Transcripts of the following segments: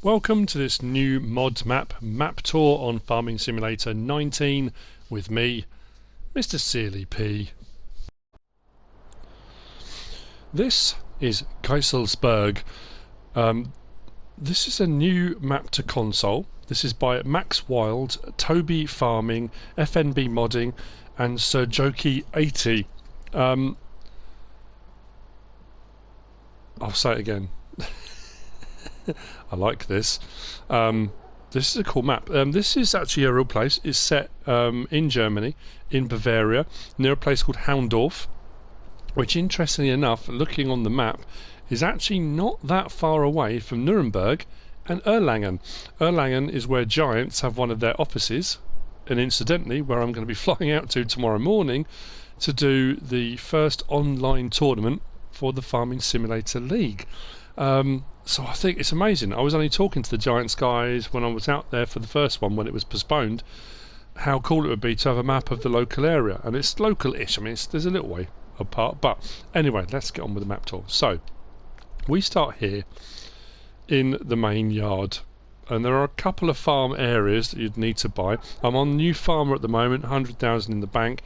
Welcome to this new mod map tour on Farming Simulator 19 with me, MrSealyp. This is GEISELSBERG. This is a new map to console. This is by Max Wild, Toby Farming, FNB Modding and SirJoki80. I'll say it again. I like this. This is a cool map. This is actually a real place. It's set in Germany, in Bavaria, near a place called Houndorf, which, interestingly enough, looking on the map, is actually not that far away from Nuremberg and Erlangen. Erlangen is where Giants have one of their offices, and incidentally, where I'm going to be flying out to tomorrow morning to do the first online tournament for the Farming Simulator League. So I think it's amazing. I was only talking to the Giants guys when I was out there for the first one when it was postponed, how cool it would be to have a map of the local area. And it's local-ish, I mean there's a little way apart, but anyway, let's get on with the map tour. So we start here in the main yard, and there are a couple of farm areas that you'd need to buy. I'm on New Farmer at the moment, 100,000 in the bank.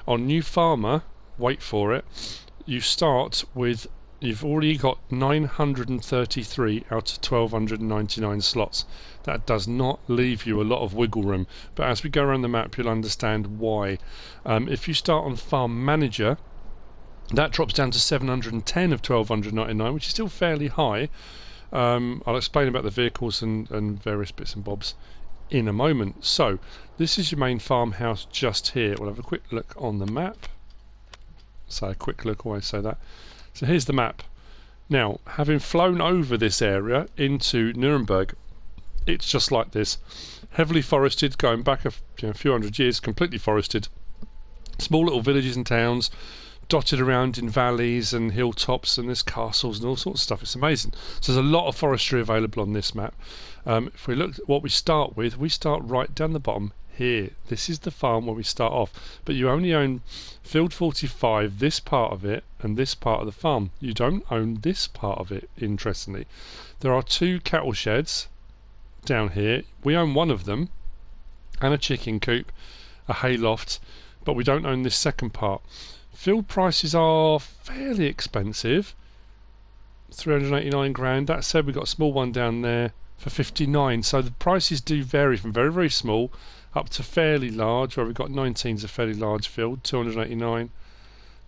On New Farmer, wait for it, you start with, you've already got 933 out of 1299 slots. That does not leave you a lot of wiggle room, but as we go around the map you'll understand why. If you start on Farm Manager, that drops down to 710 of 1299, which is still fairly high. I'll explain about the vehicles and various bits and bobs in a moment. So this is your main farmhouse just here. We'll have a quick look on the map. So a quick look, always say that. So here's the map. Now, having flown over this area into Nuremberg, it's just like this. Heavily forested, going back a few hundred years, completely forested. Small little villages and towns, dotted around in valleys and hilltops, and there's castles and all sorts of stuff. It's amazing. So there's a lot of forestry available on this map. If we look at what we start with, we start right down the bottom here. This is the farm where we start off, but you only own field 45, this part of it and this part of the farm. You don't own this part of it, interestingly. There are two cattle sheds down here. We own one of them, and a chicken coop, a hay loft, but we don't own this second part. Field prices are fairly expensive, 389 grand. That said, we've got a small one down there for 59, so the prices do vary from very, very small up to fairly large, where we've got 19's a fairly large field, 289.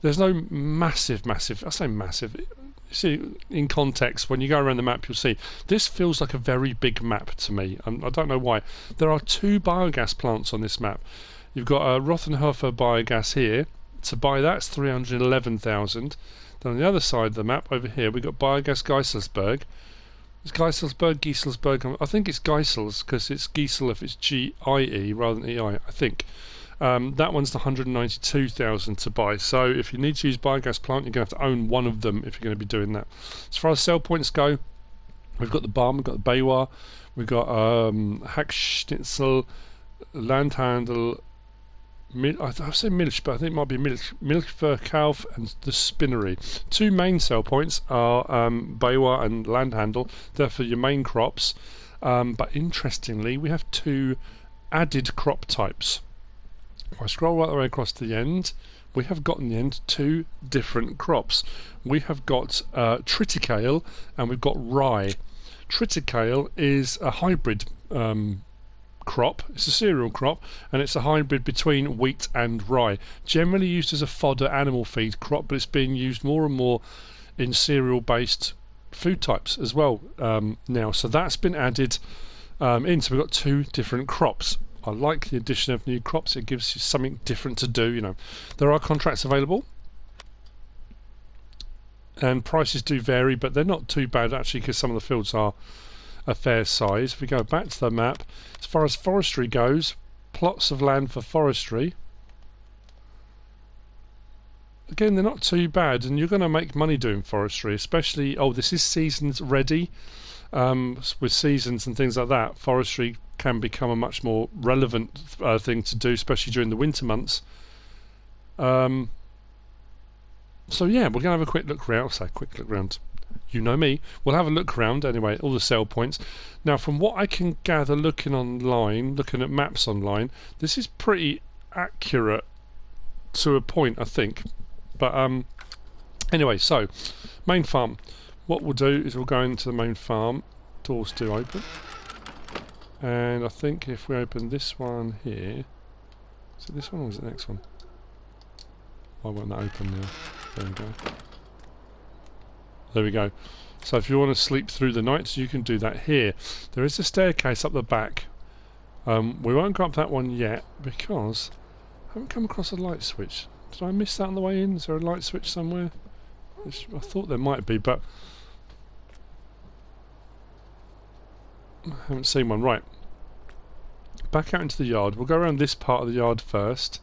There's no massive, I say massive, you see, in context, when you go around the map you'll see, this feels like a very big map to me. I don't know why. There are two biogas plants on this map. You've got a Rothenhofer biogas here. To buy that's 311,000. Then on the other side of the map, over here, we've got biogas GEISELSBERG. It's GEISELSBERG. I think it's Geisels because it's Giesel if it's G-I-E rather than E-I, I think. That one's the 192,000 to buy. So if you need to use biogas plant, you're going to have to own one of them if you're going to be doing that. As far as sell points go, we've got the Barm, we've got the Baywa, we've got Hackschnitzel, Landhandel, I say Milch, but I think it might be Milchverkauf and the Spinnery. Two main sell points are Baywa and Landhandel. They're for your main crops. But interestingly, we have two added crop types. If I scroll right the way across to the end, we have got in the end two different crops. We have got triticale and we've got rye. Triticale is a hybrid crop. It's a cereal crop, and it's a hybrid between wheat and rye, generally used as a fodder animal feed crop, but it's being used more and more in cereal based food types as well now, so that's been added in. So we've got two different crops. I like the addition of new crops. It gives you something different to do. There are contracts available and prices do vary, but they're not too bad actually, because some of the fields are a fair size. If we go back to the map, as far as forestry goes, plots of land for forestry, again, they're not too bad, and you're going to make money doing forestry, especially, this is seasons ready. With seasons and things like that, forestry can become a much more relevant thing to do, especially during the winter months. So yeah, we're going to have a quick look around. you know me. We'll have a look around anyway, all the sell points. Now, from what I can gather looking online, looking at maps online, this is pretty accurate to a point, I think. But anyway, so main farm. What we'll do is we'll go into the main farm. Doors do open. And I think if we open this one here, is it this one or is it the next one? Why won't that open now? There we go. There we go. So if you want to sleep through the night, you can do that here. There is a staircase up the back. We won't go up that one yet because I haven't come across a light switch. Did I miss that on the way in? Is there a light switch somewhere? I thought there might be, but I haven't seen one. Right. Back out into the yard. We'll go around this part of the yard first.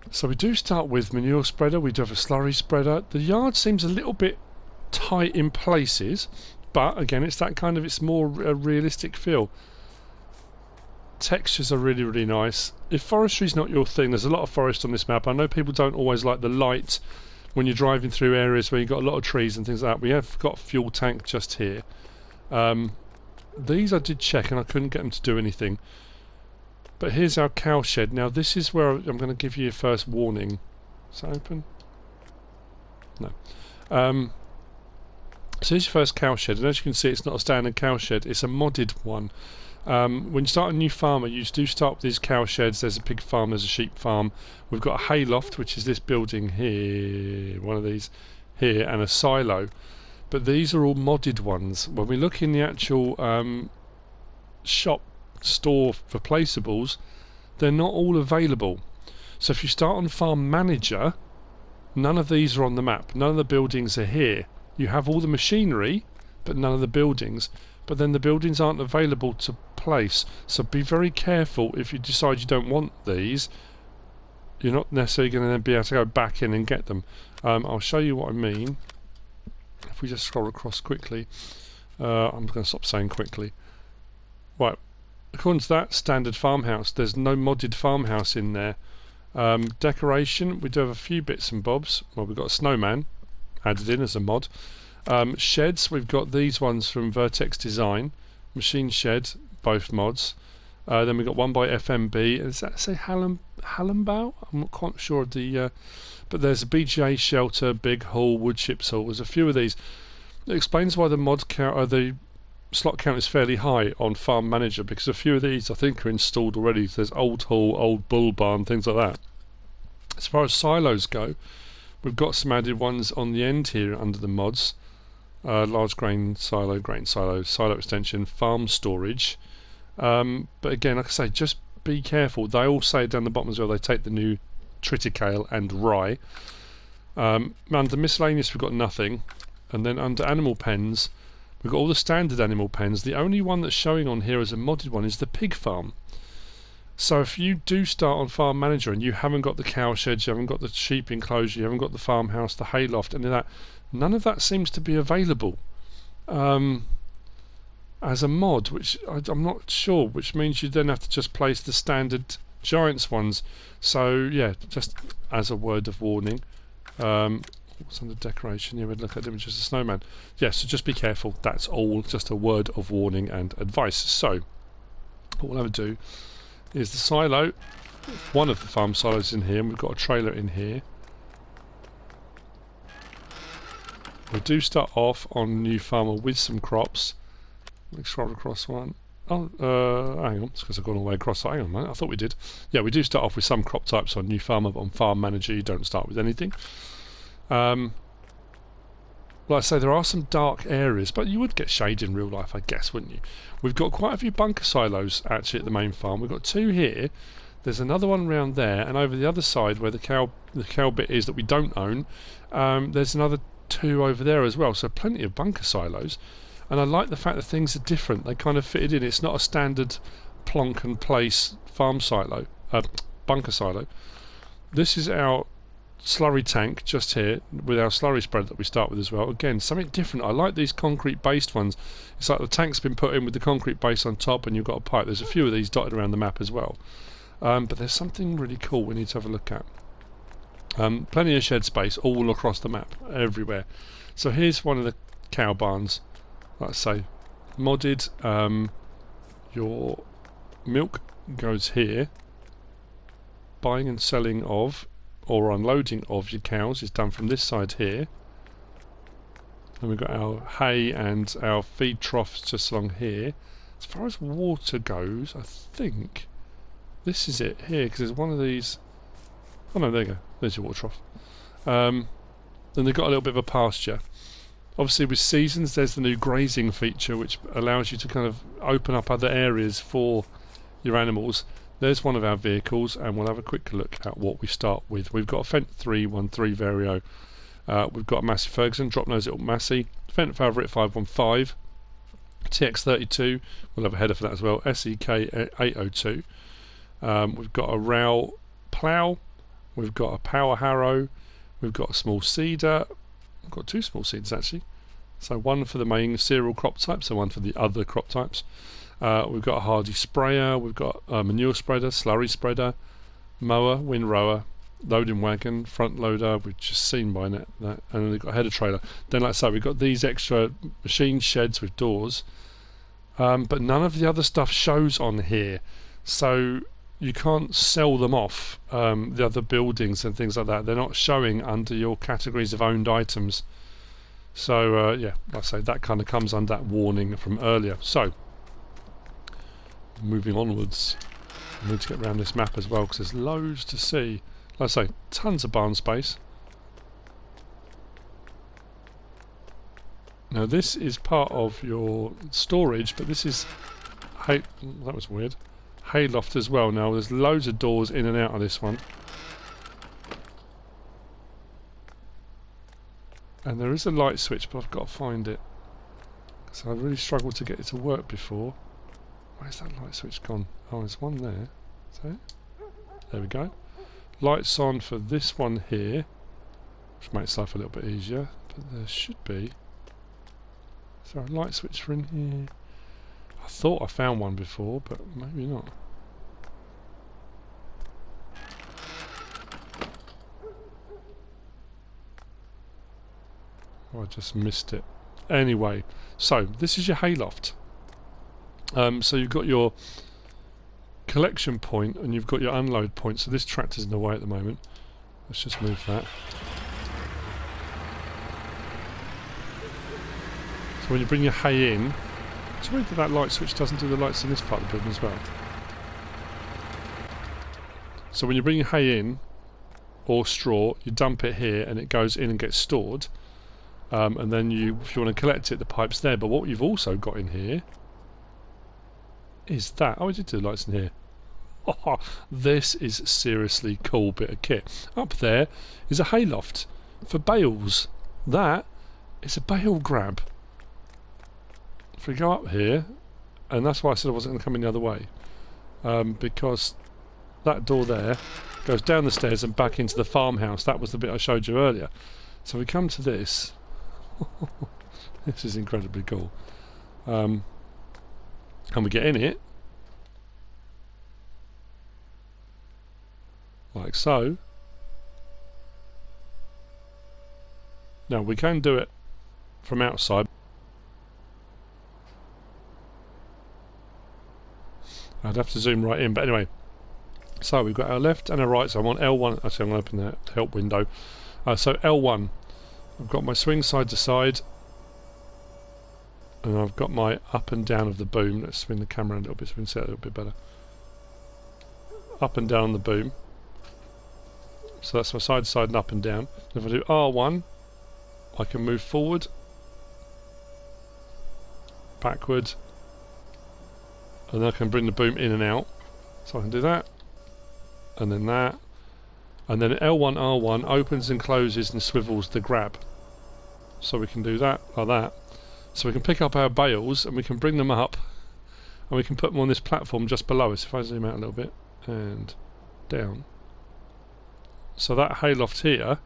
So we do start with manure spreader. We do have a slurry spreader. The yard seems a little bit tight in places, but again, it's that kind of, it's more a realistic feel. Textures are really, really nice. If forestry's not your thing, there's a lot of forest on this map. I know people don't always like the light when you're driving through areas where you've got a lot of trees and things like that. We have got a fuel tank just here. These I did check and I couldn't get them to do anything. But here's our cow shed. Now this is where I'm going to give you your first warning. Is that open? No. So here's your first cow shed, and as you can see, it's not a standard cow shed, it's a modded one. When you start a new farmer, you do start with these cow sheds. There's a pig farm, there's a sheep farm. We've got a hay loft, which is this building here, one of these here, and a silo. But these are all modded ones. When we look in the actual shop store for placeables, they're not all available. So if you start on Farm Manager, none of these are on the map. None of the buildings are here. You have all the machinery, but none of the buildings. But then the buildings aren't available to place. So be very careful if you decide you don't want these. You're not necessarily going to then be able to go back in and get them. I'll show you what I mean. If we just scroll across quickly. I'm going to stop saying quickly. Right. According to that, standard farmhouse. There's no modded farmhouse in there. Decoration, we do have a few bits and bobs. Well, we've got a snowman added in as a mod. Sheds, we've got these ones from Vertex Design. Machine shed, both mods. Then we've got one by FNB. Does that say Hallenbau? I'm not quite sure of the... but there's a BGA shelter, big hall, wood chips hall. There's a few of these. It explains why the mod count, the slot count is fairly high on Farm Manager, because a few of these I think are installed already. There's old hall, old bull barn, things like that. As far as silos go, we've got some added ones on the end here under the mods. Large grain silo, silo extension, farm storage. But again, like I say, just be careful. They all say down the bottom as well, they take the new triticale and rye. Under miscellaneous we've got nothing. And then under animal pens, we've got all the standard animal pens. The only one that's showing on here as a modded one is the pig farm. So if you do start on Farm Manager and you haven't got the cow sheds, you haven't got the sheep enclosure, you haven't got the farmhouse, the hay loft, any of that, none of that seems to be available as a mod, which I'm not sure, which means you then have to just place the standard Giants ones. So yeah, just as a word of warning. What's under decoration? Yeah, we'd look at images of snowman. Yeah, so just be careful. That's all just a word of warning and advice. So what we'll have to do is the silo, one of the farm silos in here, and we've got a trailer in here. We do start off on new farmer with some crops. Let's scroll across one. Oh, hang on, it's because I've gone all the way across. Hang on a minute, I thought we did. Yeah, we do start off with some crop types on new farmer, but on Farm Manager you don't start with anything. Like I say, there are some dark areas, but you would get shade in real life, I guess, wouldn't you? We've got quite a few bunker silos actually at the main farm. We've got two here. There's another one around there, and over the other side where the cow bit is that we don't own, there's another two over there as well. So plenty of bunker silos, and I like the fact that things are different. They kind of fitted in. It's not a standard plonk and place farm silo, bunker silo. This is our slurry tank just here with our slurry spreader that we start with as well. Again, something different. I like these concrete based ones. It's like the tank's been put in with the concrete base on top and you've got a pipe. There's a few of these dotted around the map as well, but there's something really cool we need to have a look at. Plenty of shed space all across the map, everywhere. So here's one of the cow barns. Let's say modded. Your milk goes here. Buying and selling of, or unloading of your cows is done from this side here. And we've got our hay and our feed troughs just along here. As far as water goes, I think this is it here, because there's one of these. Oh no, there you go. There's your water trough. Then they've got a little bit of a pasture. Obviously with seasons there's the new grazing feature which allows you to kind of open up other areas for your animals. There's one of our vehicles, and we'll have a quick look at what we start with. We've got a Fendt 313 Vario. We've got a Massey Ferguson, drop nose little Massey, Fendt Favourite 515, TX32, we'll have a header for that as well, SEK802. We've got a Row plough, we've got a power harrow, we've got a small seeder, we've got two small seeders actually, so one for the main cereal crop types and one for the other crop types. We've got a hardy sprayer, we've got a manure spreader, slurry spreader, mower, windrower, loading wagon, front loader, we've just seen by that, and then we've got a header trailer. Then like I say, we've got these extra machine sheds with doors, but none of the other stuff shows on here, so you can't sell them off, the other buildings and things like that. They're not showing under your categories of owned items. So yeah, like I say, that kind of comes under that warning from earlier. So moving onwards, I need to get around this map as well because there's loads to see. Like I say, tons of barn space. Now this is part of your storage, but this is hay. That was weird. Hayloft as well. Now there's loads of doors in and out of this one, and there is a light switch, but I've got to find it. So I really struggled to get it to work before. Where's that light switch gone? Oh, there's one there. Is that it? There we go. Lights on for this one here, which makes life a little bit easier, but there should be. Is there a light switch for in here? I thought I found one before, but maybe not. Oh, I just missed it. Anyway, so this is your hayloft. So you've got your collection point and you've got your unload point. So this tractor's in the way at the moment. Let's just move that. So when you bring your hay in, it's weird that light switch doesn't do the lights in this part of the building as well. So when you bring your hay in, or straw, you dump it here and it goes in and gets stored. And then if you want to collect it, the pipe's there. But what you've also got in here is that. Oh, I did do the lights in here. Oh, this is seriously cool bit of kit. Up there is a hayloft for bales. That is a bale grab. If we go up here, and that's why I said I wasn't going to come in the other way, because that door there goes down the stairs and back into the farmhouse. That was the bit I showed you earlier. So we come to this. This is incredibly cool. And we get in it like so. Now we can do it from outside. I'd have to zoom right in, but anyway. So we've got our left and our right. So I want L1. Actually, I'm going to open the help window. So L1. I've got my swing side to side, and I've got my up and down of the boom. Let's swing the camera a little bit so we can see it a little bit better. Up and down the boom. So that's my side to side and up and down. If I do R1, I can move forward, backward, and then I can bring the boom in and out. So I can do that, and then that, and then L1 R1 opens and closes and swivels the grab. So we can do that like that. So we can pick up our bales and we can bring them up, and we can put them on this platform just below us. If I zoom out a little bit and down, so that hayloft here,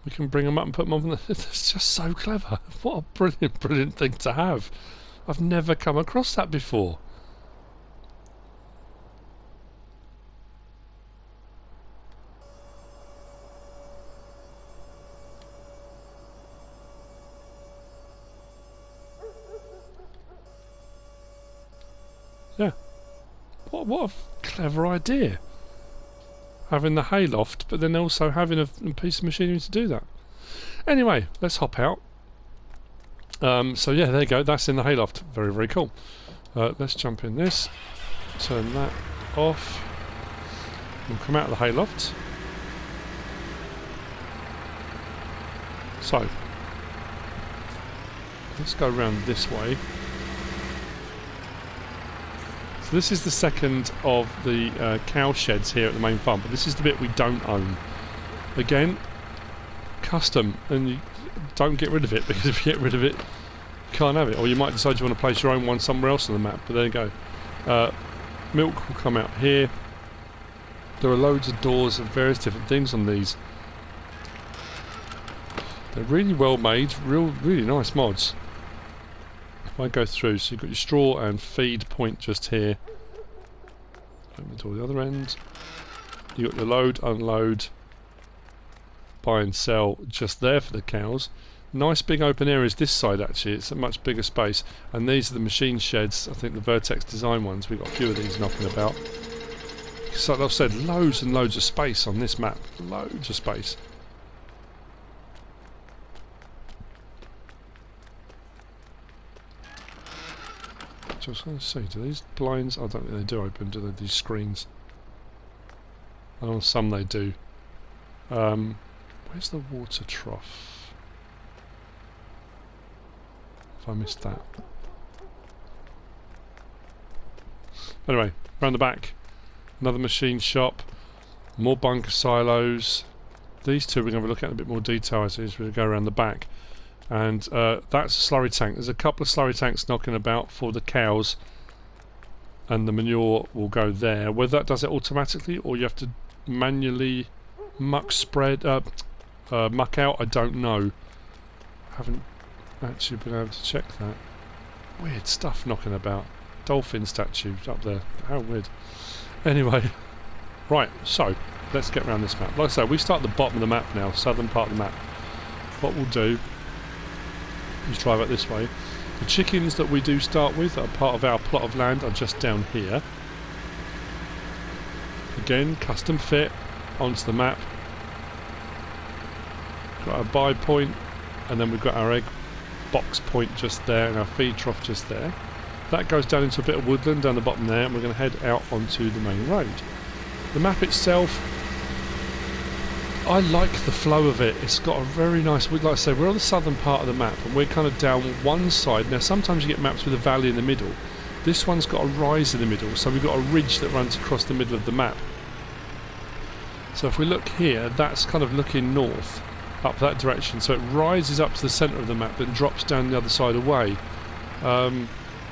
we can bring them up and put them on. It's just so clever. What a brilliant, brilliant thing to have. I've never come across that before. what a clever idea. Having the hayloft, but then also having a piece of machinery to do that. Anyway, let's hop out. So yeah, there you go. That's in the hayloft. Very, very cool. Let's jump in this. Turn that off. We'll come out of the hayloft. So let's go around this way. So this is the second of the cow sheds here at the main farm, but this is the bit we don't own. Again, custom, and you don't get rid of it, because if you get rid of it, you can't have it. Or you might decide you want to place your own one somewhere else on the map, but there you go. Milk will come out here. There are loads of doors and various different things on these. They're really well made, really nice mods. If I go through, so you've got your straw and feed point just here. Open the door at the other end. You've got your load, unload, buy and sell just there for the cows. Nice big open areas this side actually, it's a much bigger space. And these are the machine sheds, I think the Vertex design ones. We've got a few of these knocking about. So like I've said, loads and loads of space on this map. Loads of space. Just going to see, do these blinds, I don't think they do open, do they, these screens? I know some they do. Where's the water trough? If I missed that. Anyway, round the back, another machine shop, more bunker silos. These two we're going to look at in a bit more detail as we go around the back. And that's a slurry tank. There's a couple of slurry tanks knocking about for the cows, and the manure will go there. Whether that does it automatically or you have to manually muck out, I don't know. Haven't actually been able to check that. Weird stuff knocking about. Dolphin statues up there. How weird. Anyway, right, so let's get around this map. Like I say, we start at the bottom of the map now, southern part of the map. What we'll do is drive out this way. The chickens that we do start with, that are part of our plot of land, are just down here. Again, custom fit onto the map. Got our buy point, and then we've got our egg box point just there, and our feed trough just there. That goes down into a bit of woodland down the bottom there, and we're going to head out onto the main road. The map itself, I like the flow of it. It's got a very nice, like I say, we're on the southern part of the map and we're kind of down one side. Now sometimes you get maps with a valley in the middle. This one's got a rise in the middle, so we've got a ridge that runs across the middle of the map. So if we look here, that's kind of looking north, up that direction. So it rises up to the centre of the map, then drops down the other side away.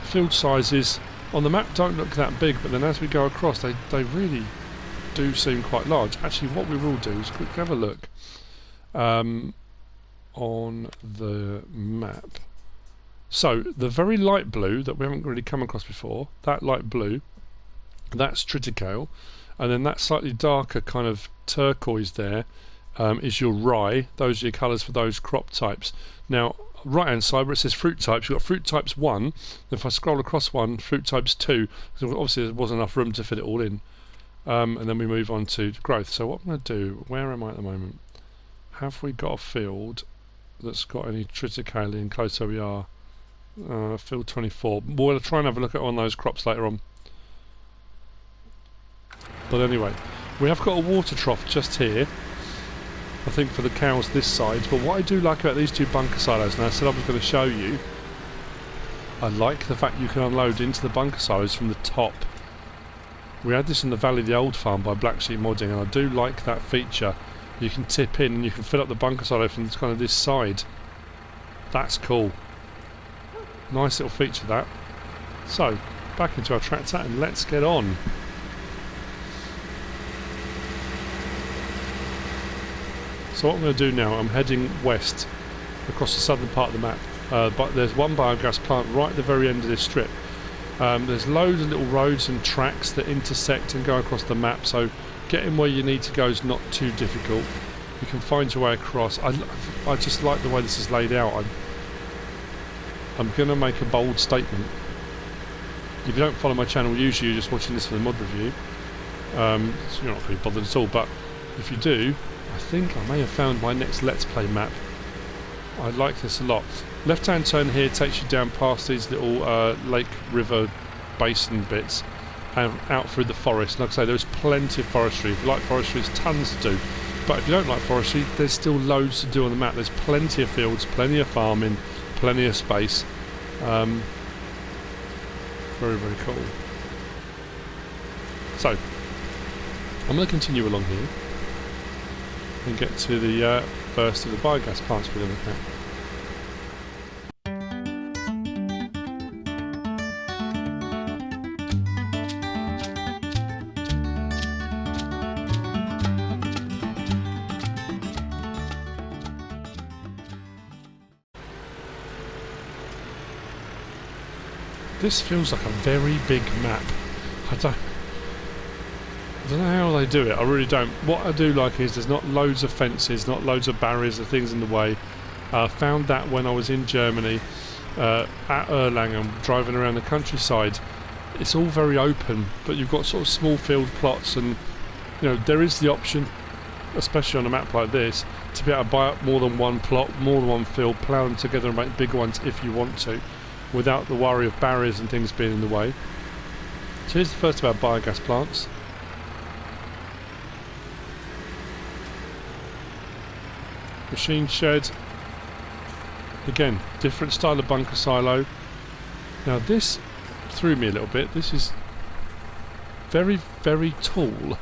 Field sizes on the map don't look that big, but then as we go across, they really do seem quite large. Actually, what we will do is quickly have a look on the map. So the very light blue that we haven't really come across before, that light blue, that's triticale, and then that slightly darker kind of turquoise there is your rye. Those are your colours for those crop types. Now right hand side where it says fruit types, you've got fruit types 1. If I scroll across one, fruit types 2, so obviously there wasn't enough room to fit it all in. And then we move on to growth. So what I'm going to do, where am I at the moment? Have we got a field that's got any triticale in close where we are? Field 24. We'll try and have a look at one of those crops later on. But anyway, we have got a water trough just here, I think for the cows this side. But what I do like about these two bunker silos, and I said I was going to show you, I like the fact you can unload into the bunker silos from the top. We had this in the Valley of the Old Farm by Black Sheep Modding, and I do like that feature. You can tip in and you can fill up the bunker silo from kind of this side. That's cool. Nice little feature that. So, back into our tractor and let's get on. So what I'm going to do now, I'm heading west across the southern part of the map. But there's one biogas plant right at the very end of this strip. There's loads of little roads and tracks that intersect and go across the map, so getting where you need to go is not too difficult. You can find your way across. I just like the way this is laid out. I'm going to make a bold statement. If you don't follow my channel usually, you're just watching this for the mod review, so you're not really bothered at all, but if you do, I think I may have found my next Let's Play map. I like this a lot. Left hand turn here takes you down past these little lake, river, basin bits and out through the forest. Like I say, there's plenty of forestry. If you like forestry, there's tons to do. But if you don't like forestry, there's still loads to do on the map. There's plenty of fields, plenty of farming, plenty of space. Very, very cool. So, I'm going to continue along here and get to the first of the biogas plants we're going to look at. This feels like a very big map. I don't know how they do it, I really don't. What I do like is there's not loads of fences, not loads of barriers or things in the way. I found that when I was in Germany, at Erlangen, driving around the countryside. It's all very open, but you've got sort of small field plots, and you know, there is the option, especially on a map like this, to be able to buy up more than one plot, more than one field, plough them together and make bigger ones if you want to, without the worry of barriers and things being in the way. So here's the first of our biogas plants. Machine shed. Again, different style of bunker silo. Now this threw me a little bit. This is very, very tall.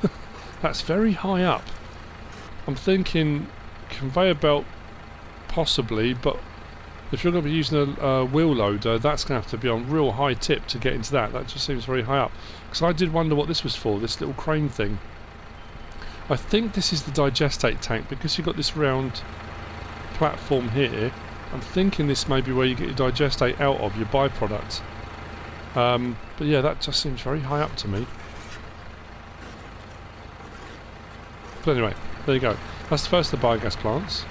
That's very high up. I'm thinking conveyor belt possibly, but if you're going to be using a wheel loader, that's going to have to be on real high tip to get into that. That just seems very high up. Because I did wonder what this was for, this little crane thing. I think this is the digestate tank, because you've got this round platform here. I'm thinking this may be where you get your digestate out of, your byproduct. But yeah, that just seems very high up to me. But anyway, there you go. That's the first of the biogas plants.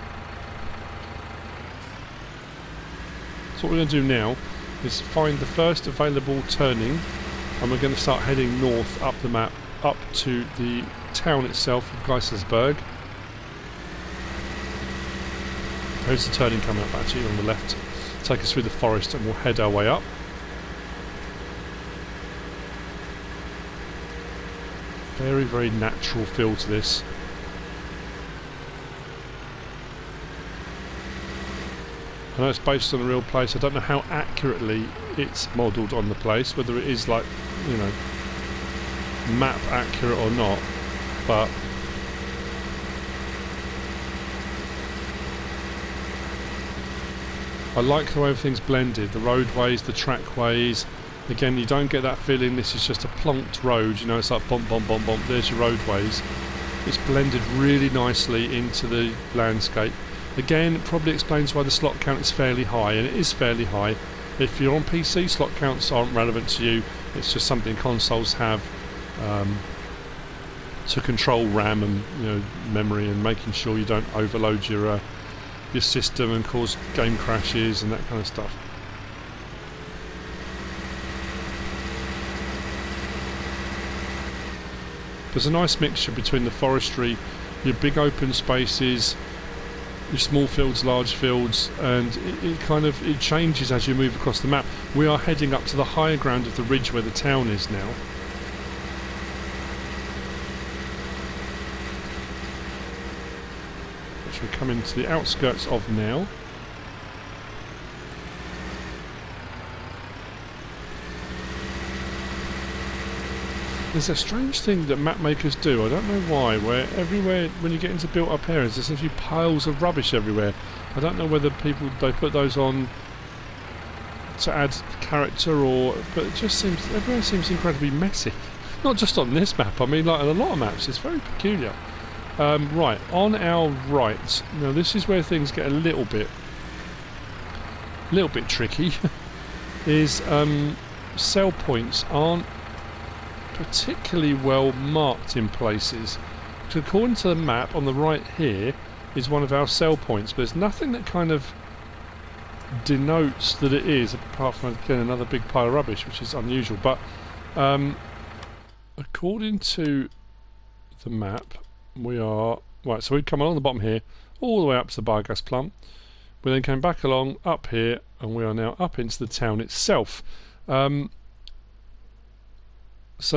So what we're going to do now is find the first available turning, and we're going to start heading north up the map, up to the town itself of GEISELSBERG. There's the turning coming up actually on the left. Take us through the forest and we'll head our way up. Very, very natural feel to this. I know it's based on a real place. I don't know how accurately it's modelled on the place, whether it is like, you know, map accurate or not, but I like the way everything's blended, the roadways, the trackways. Again, you don't get that feeling this is just a plonked road, you know, it's like bump, bump, bump, bump, there's your roadways. It's blended really nicely into the landscape. Again, it probably explains why the slot count is fairly high, and it is fairly high. If you're on PC, slot counts aren't relevant to you, it's just something consoles have to control RAM and, you know, memory, and making sure you don't overload your system and cause game crashes and that kind of stuff. There's a nice mixture between the forestry, your big open spaces, your small fields, large fields, and it changes as you move across the map. We are heading up to the higher ground of the ridge where the town is now. Which we're coming to the outskirts of now. There's a strange thing that map makers do, I don't know why, where everywhere when you get into built up areas there's a few piles of rubbish everywhere. I don't know whether they put those on to add character, or but it just seems everywhere seems incredibly messy. Not just on this map, I mean like on a lot of maps, it's very peculiar. Right, on our right, now this is where things get a little bit tricky, is sell points aren't particularly well marked in places. So according to the map on the right here is one of our sell points, but there's nothing that kind of denotes that it is, apart from again another big pile of rubbish, which is unusual. But according to the map, we are right. So we come along the bottom here, all the way up to the biogas plant. We then came back along up here, and we are now up into the town itself. So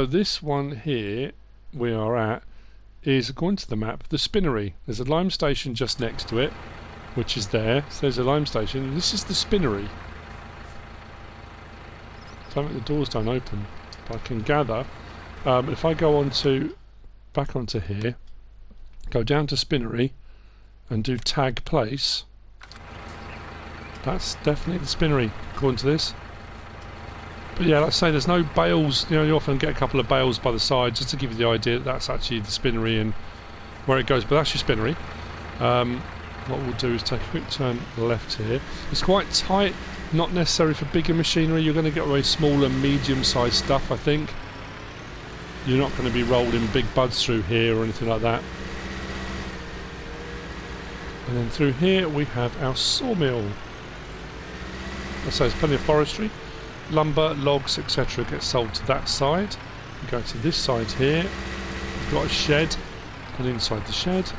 this one here we are at is, according to the map, the spinnery. There's a lime station just next to it, which is there. So there's a lime station. This is the spinnery. So the doors don't open. But I can gather, if I go back onto here, go down to spinnery, and do tag place, that's definitely the spinnery, according to this. But yeah, like I say, there's no bales. You know, you often get a couple of bales by the side, just to give you the idea that that's actually the spinnery and where it goes. But that's your spinnery. What we'll do is take a quick turn left here. It's quite tight, not necessary for bigger machinery. You're going to get very small and medium-sized stuff, I think. You're not going to be rolling big buds through here or anything like that. And then through here we have our sawmill. So there's plenty of forestry. Lumber, logs, etc. get sold to that side. We go to this side here. We've got a shed, and inside the shed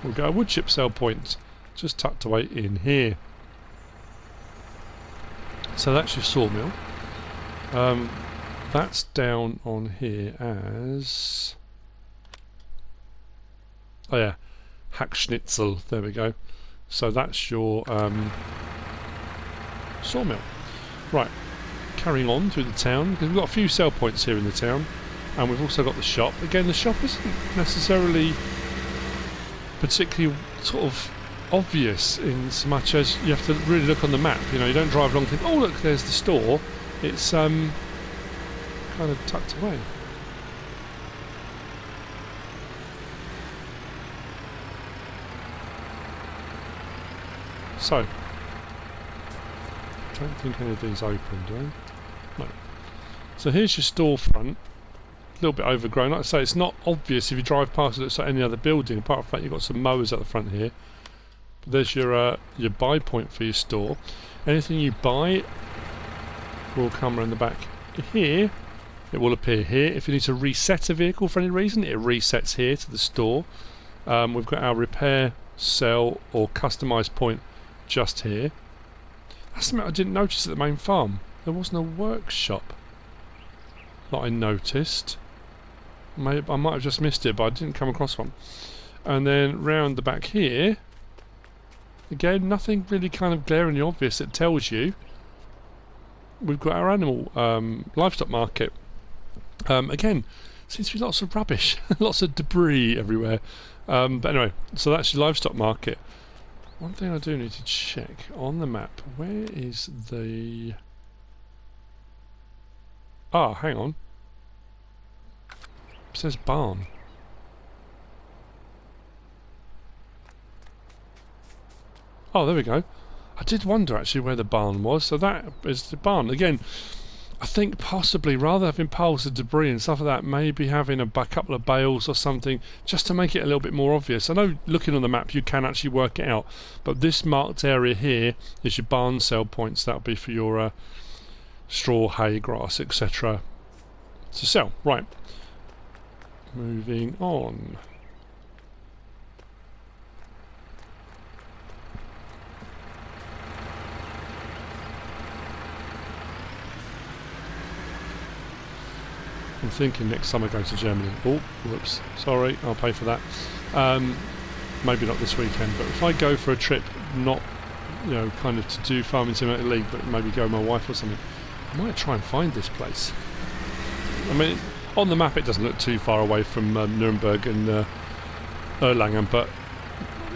we've got a wood chip sell point just tucked away in here. So that's your sawmill. That's down on here as, oh yeah, Hackschnitzel. There we go. So that's your sawmill. Right, carrying on through the town, because we've got a few sell points here in the town, and we've also got the shop. Again, the shop isn't necessarily particularly sort of obvious in so much as you have to really look on the map. You know, you don't drive along and think, oh look, there's the store. It's kind of tucked away. So I don't think any of these open, do they? No. So here's your storefront. A little bit overgrown. Like I say, it's not obvious if you drive past it. It's like any other building. Apart from the fact you've got some mowers at the front here. But there's your buy point for your store. Anything you buy will come around the back here. It will appear here. If you need to reset a vehicle for any reason, it resets here to the store. We've got our repair, sell, or customise point just here. That's something I didn't notice at the main farm. There wasn't a workshop that I noticed. Maybe I might have just missed it, but I didn't come across one. And then round the back here, again, nothing really kind of glaringly obvious that tells you. We've got our animal livestock market. Again, seems to be lots of rubbish, lots of debris everywhere. But anyway, so that's your livestock market. One thing I do need to check on the map, where is the... Ah, hang on. It says barn. Oh, there we go. I did wonder actually where the barn was, so that is the barn. Again, I think possibly rather than having piles of debris and stuff like that, maybe having a couple of bales or something just to make it a little bit more obvious. I know looking on the map you can actually work it out, but this marked area here is your barn sell points. That'll be for your straw, hay, grass, etc. to sell. Right, moving on. I'm thinking next summer going to Germany. Oh, whoops, sorry, I'll pay for that. Maybe not this weekend, but if I go for a trip, not, you know, kind of to do Farming Simulator League, but maybe go with my wife or something, I might try and find this place. I mean, on the map it doesn't look too far away from Nuremberg and Erlangen, but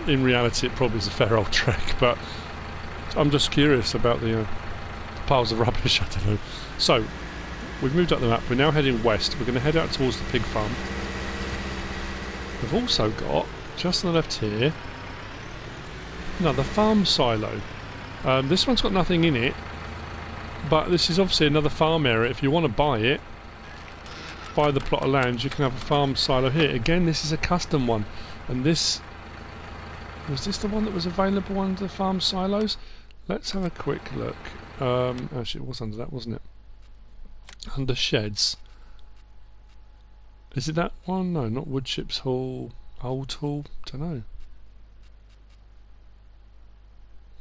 in reality it probably is a fair old trek. But I'm just curious about the piles of rubbish, I don't know. So, we've moved up the map, we're now heading west. We're going to head out towards the pig farm. We've also got, just on the left here, another farm silo. This one's got nothing in it, but this is obviously another farm area. If you want to buy it, buy the plot of land, you can have a farm silo here. Again, this is a custom one, and this Was this the one that was available under the farm silos? Let's have a quick look. Actually, it was under that, wasn't it? Under sheds. Is it that one? No, not Woodchips Hall. Old Hall? Don't know.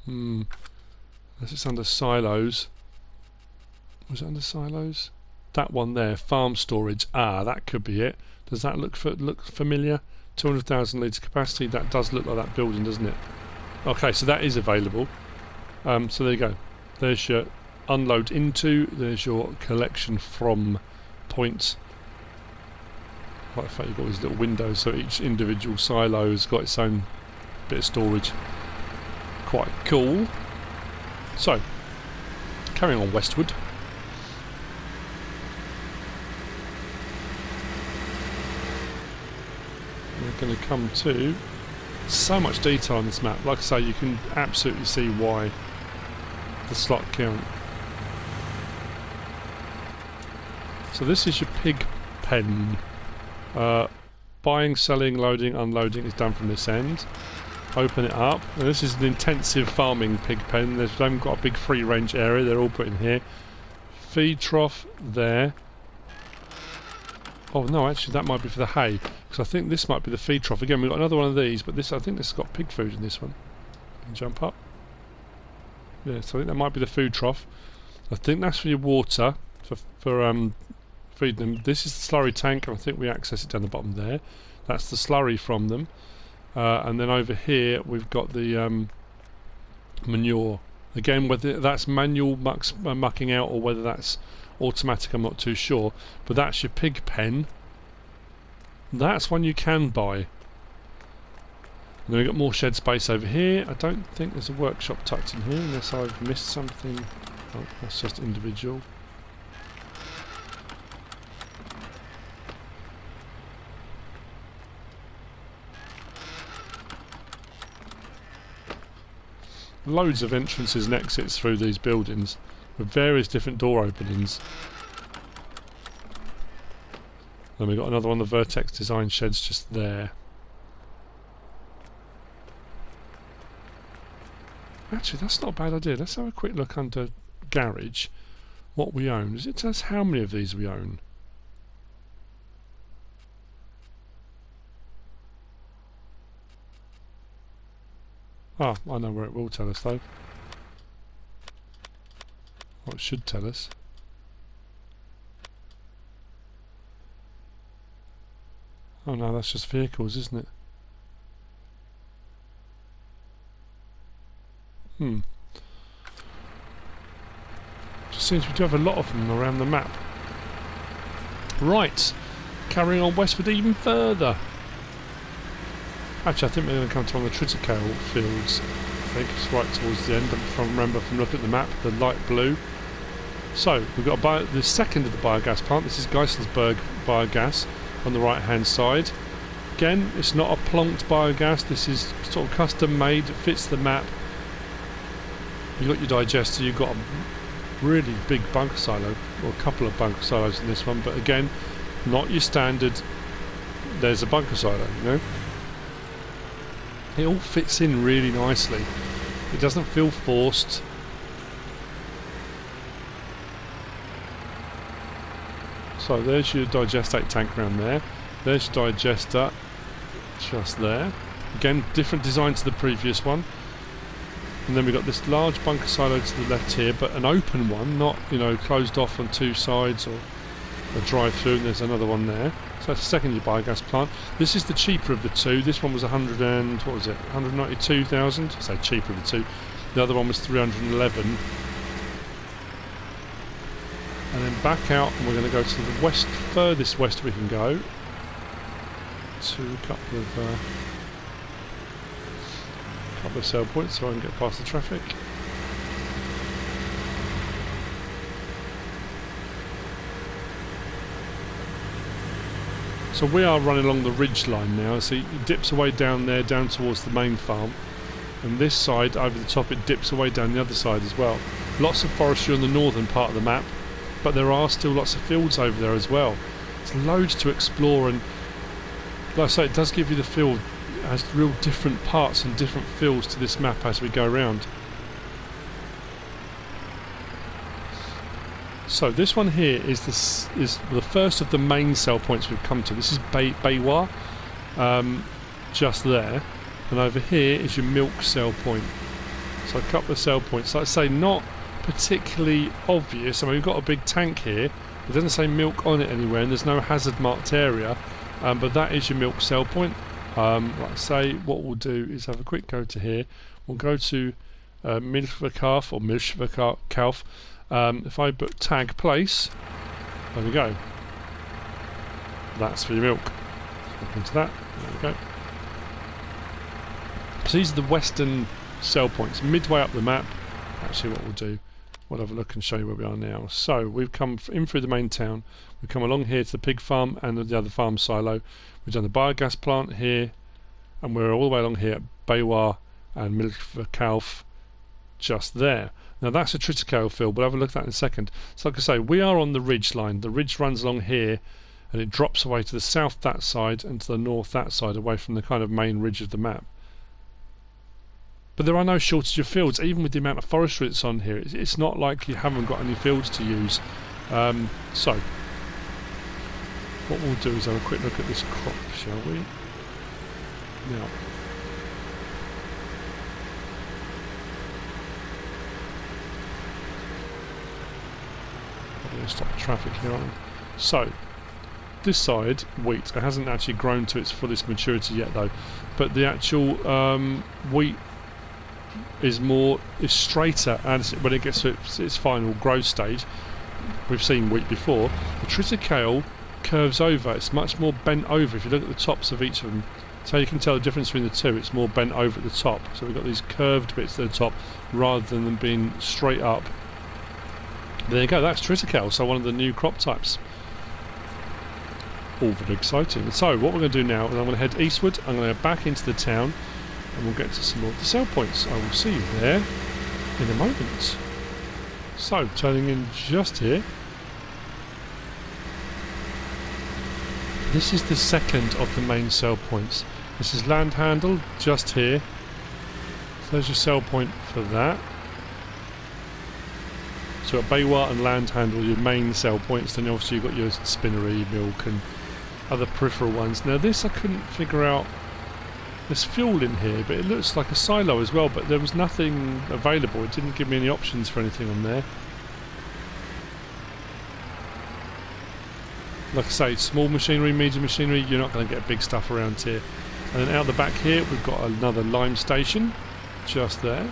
Unless it's under silos. Was it under silos? That one there, farm storage. Ah, that could be it. Does that look familiar? 200,000 litre capacity. That does look like that building, doesn't it? Okay, so that is available. So there you go. There's your unload into. There's your collection from points. Like the fact you've got these little windows, so each individual silo has got its own bit of storage. Quite cool. So, carrying on westward. We're going to come to so much detail on this map. Like I say, you can absolutely see why the slot count. So this is your pig pen. Buying, selling, loading, unloading is done from this end. Open it up. Now this is an intensive farming pig pen. They haven't got a big free range area. They're all put in here. Feed trough there. Oh no, actually that might be for the hay, because I think this might be the feed trough. Again, we've got another one of these, but this, I think this has got pig food in this one. You can jump up. Yeah, so I think that might be the food trough. I think that's for your water, for feeding them. This is the slurry tank, and I think we access it down the bottom there. That's the slurry from them. And then over here we've got the manure. Again, whether that's manual mucking out or whether that's automatic, I'm not too sure. But that's your pig pen. That's one you can buy. And then we've got more shed space over here. I don't think there's a workshop tucked in here unless I've missed something. Oh, that's just individual. Loads of entrances and exits through these buildings with various different door openings. Then we've got another one of the Vertex design sheds just there. Actually, that's not a bad idea. Let's have a quick look under garage what we own. Does it tell us how many of these we own? Ah, I know where it will tell us though. Or it should tell us. Oh no, that's just vehicles, isn't it? Just seems we do have a lot of them around the map. Right, carrying on westward even further. Actually, I think we're going to come to one of the Triticale fields. I think it's right towards the end. If I remember from looking at the map, the light blue. So we've got the second of the biogas plant. This is GEISELSBERG biogas on the right-hand side. Again, it's not a plonked biogas. This is sort of custom made. It fits the map. You've got your digester. You've got a really big bunker silo, or a couple of bunker silos in this one. But again, not your standard. There's a bunker silo, you know. It all fits in really nicely. It doesn't feel forced. So there's your digestate tank around there. There's your digester just there. Again, different design to the previous one. And then we've got this large bunker silo to the left here, but an open one, not, you know, closed off on two sides or a drive-through, and there's another one there. So that's the second biogas plant. This is the cheaper of the two. This one was 192,000. So cheaper of the two. The other one was 311. And then back out, and we're going to go to the west, furthest west we can go. To a couple of sale points, so I can get past the traffic. So we are running along the ridge line now. See, it dips away down there, down towards the main farm. And this side, over the top, it dips away down the other side as well. Lots of forestry on the northern part of the map, but there are still lots of fields over there as well. There's loads to explore, and like I say, it does give you the feel has real different parts and different feels to this map as we go around. So this one here is the first of the main sell points we've come to. This is Baywa, just there, and over here is your milk sell point. So a couple of sell points, like I say, not particularly obvious. I mean, we've got a big tank here. It doesn't say milk on it anywhere, and there's no hazard marked area, but that is your milk sell point. Like I say, what we'll do is have a quick go to here. We'll go to Milchverkauf or Milchverkauf. If I put tag place, there we go. That's for your milk. Look into that. There we go. So these are the western sell points, midway up the map. Actually, what we'll do, we'll have a look and show you where we are now. So we've come in through the main town. We've come along here to the pig farm and the other farm silo. We've done the biogas plant here, and we're all the way along here at Baywa and Milchverkauf, just there. Now that's a Triticale field. We'll have a look at that in a second. So like I say, we are on the ridge line. The ridge runs along here, and it drops away to the south that side and to the north that side, away from the kind of main ridge of the map. But there are no shortage of fields, even with the amount of forestry that's on here. It's not like you haven't got any fields to use. So what we'll do is have a quick look at this crop, shall we? Now, I'm going to stop the traffic here. So this side, wheat. It hasn't actually grown to its fullest maturity yet, though. But the actual wheat is straighter, and when it gets to its final growth stage, we've seen wheat before, the Triticale curves over. It's much more bent over. If you look at the tops of each of them, so you can tell the difference between the two. It's more bent over at the top, so we've got these curved bits at the top rather than them being straight up. There you go, that's Triticale, so one of the new crop types. All very exciting. So what we're going to do now is I'm going to head eastward. I'm going to go back into the town, and we'll get to some more of the sell points. I will see you there in a moment. So, turning in just here. This is the second of the main sell points. This is land handle, just here. So there's your sell point for that. So at Baywa and land handle, your main sell points. Then obviously you've got your spinnery, milk and other peripheral ones. Now this I couldn't figure out. There's fuel in here, but it looks like a silo as well, but there was nothing available. It didn't give me any options for anything on there. Like I say, small machinery, medium machinery, you're not going to get big stuff around here. And then out the back here, we've got another lime station, just there.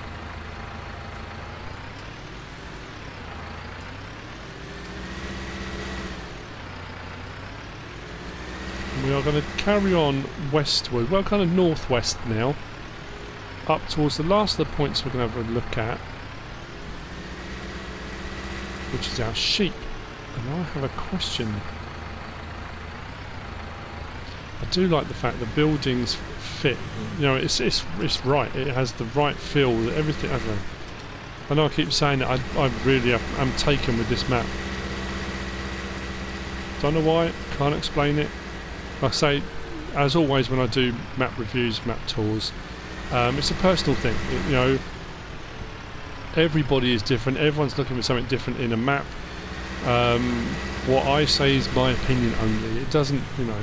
We are going to carry on westward, well kind of northwest now, up towards the last of the points we're going to have a look at, which is our sheep. And I have a question. I do like the fact the buildings fit, you know, it's right, it has the right feel, everything, I don't know. I know I keep saying that, I really am taken with this map. Don't know why, can't explain it. Like I say, as always when I do map reviews, map tours, it's a personal thing. You know, everybody is different. Everyone's looking for something different in a map. What I say is my opinion only. It doesn't, you know,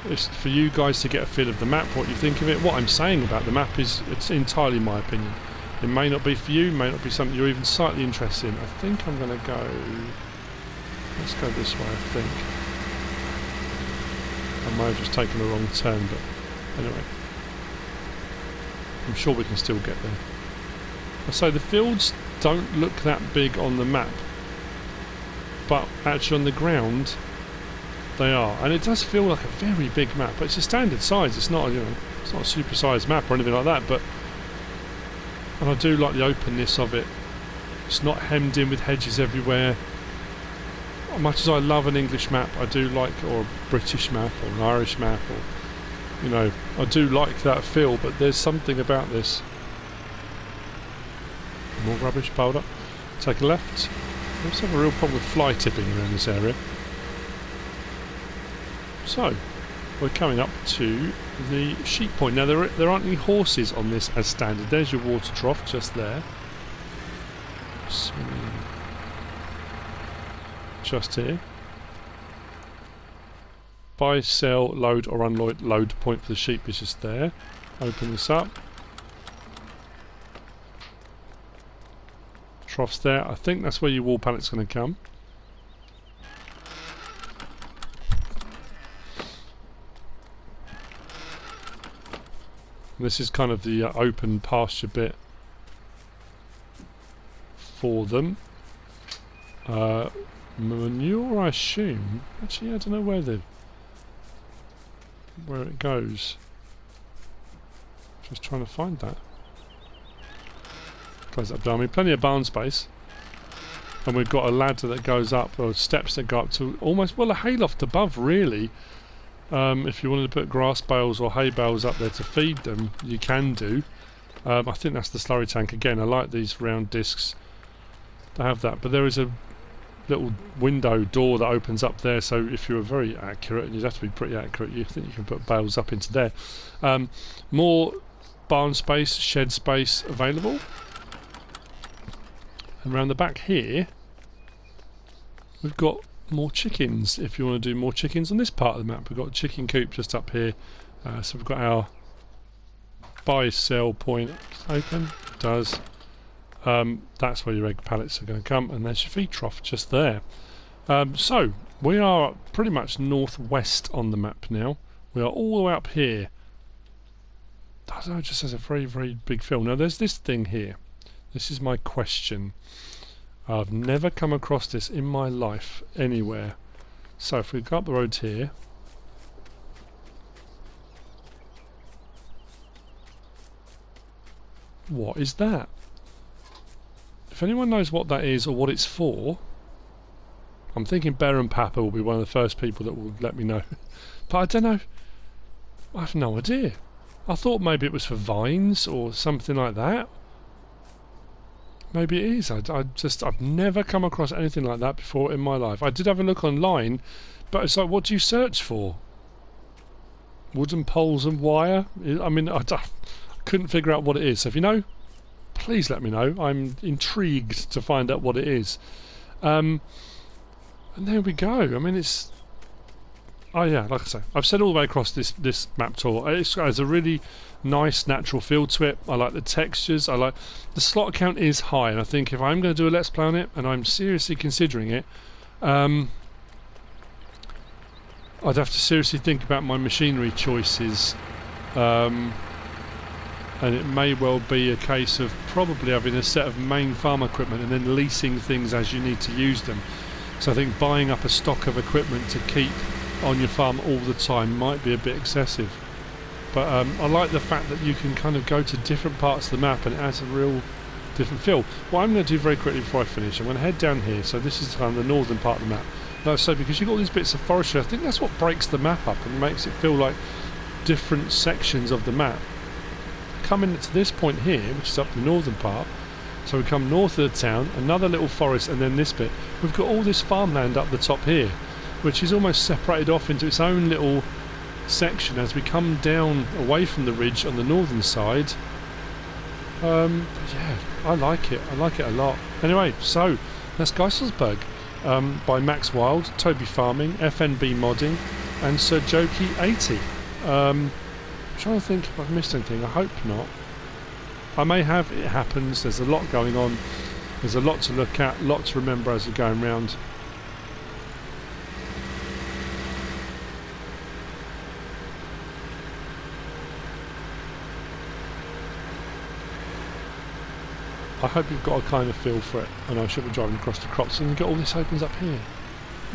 it's for you guys to get a feel of the map, what you think of it. What I'm saying about the map is it's entirely my opinion. It may not be for you, may not be something you're even slightly interested in. I think I'm going to go. Let's go this way. I think. I might have just taken the wrong turn, but anyway, I'm sure we can still get there. So the fields don't look that big on the map, but actually on the ground they are, and it does feel like a very big map. But it's a standard size. It's not, you know, it's not a super sized map or anything like that. But and I do like the openness of it. It's not hemmed in with hedges everywhere. Much as I love an English map, I do like, or a British map, or an Irish map, or, you know, I do like that feel, but there's something about this. More rubbish piled up. Take a left. I also have a real problem with fly tipping around this area. So, we're coming up to the sheep point. Now there aren't any horses on this as standard. There's your water trough just there. Swimming just here. Buy, sell, load or unload load point for the sheep is just there. Open this up. Troughs there. I think that's where your wall pallet's going to come. This is kind of the open pasture bit for them. Manure, I assume. Actually, I don't know where it goes. Just trying to find that. Close that down. I mean, plenty of barn space, and we've got a ladder that goes up, or steps that go up to almost, well, a hayloft above, really. If you wanted to put grass bales or hay bales up there to feed them, you can do. I think that's the slurry tank again. I like these round discs to have that, but there is a little window door that opens up there, so if you were very accurate, and you'd have to be pretty accurate, you think you can put bales up into there. More barn space, shed space available. And around the back here we've got more chickens, if you want to do more chickens on this part of the map. We've got a chicken coop just up here, so we've got our buy sell point open. It does. That's where your egg pallets are going to come, and there's your feed trough just there. So we are pretty much northwest on the map now. We are all the way up here. I don't know, it just has a very, very big feel. Now there's this thing here. This is my question. I've never come across this in my life anywhere. So if we go up the road here, what is that? If anyone knows what that is or what it's for, I'm thinking Bear and Papa will be one of the first people that will let me know. But I don't know. I have no idea. I thought maybe it was for vines or something like that. Maybe it is. I've never come across anything like that before in my life. I did have a look online, but it's like, what do you search for? Wooden poles and wire? I mean, I couldn't figure out what it is. So if you know, please let me know. I'm intrigued to find out what it is. And there we go. I mean, it's... Oh yeah, like I say, I've said all the way across this map tour, it has a really nice natural feel to it. I like the textures. I like the slot count is high, and I think if I'm going to do a let's play on it, and I'm seriously considering it, I'd have to seriously think about my machinery choices, and it may well be a case of probably having a set of main farm equipment and then leasing things as you need to use them. So I think buying up a stock of equipment to keep on your farm all the time might be a bit excessive, but I like the fact that you can kind of go to different parts of the map and it has a real different feel. What I'm going to do very quickly before I finish, I'm going to head down here. So this is kind of the northern part of the map. Like I say, because you've got all these bits of forestry, I think that's what breaks the map up and makes it feel like different sections of the map. Coming to this point here, which is up the northern part, so we come north of the town, another little forest, and then this bit, we've got all this farmland up the top here, which is almost separated off into its own little section as we come down away from the ridge on the northern side. But yeah, I like it a lot. Anyway, so that's GEISELSBERG, by Max Wild, Toby Farming, FNB Modding and SirJoki80. I'm trying to think if I've missed anything. I hope not. I may have. It happens. There's a lot going on. There's a lot to look at, a lot to remember as you're going round. I hope you've got a kind of feel for it, and I should be driving across the crops and get all this opens up here.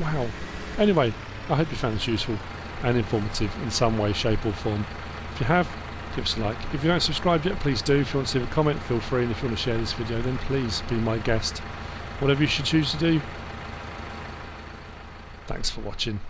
Wow. Anyway, I hope you found this useful and informative in some way, shape or form. If you have, give us a like. If you don't subscribe yet, please do. If you want to leave a comment, feel free, and if you want to share this video, then please be my guest. Whatever you should choose to do. Thanks for watching.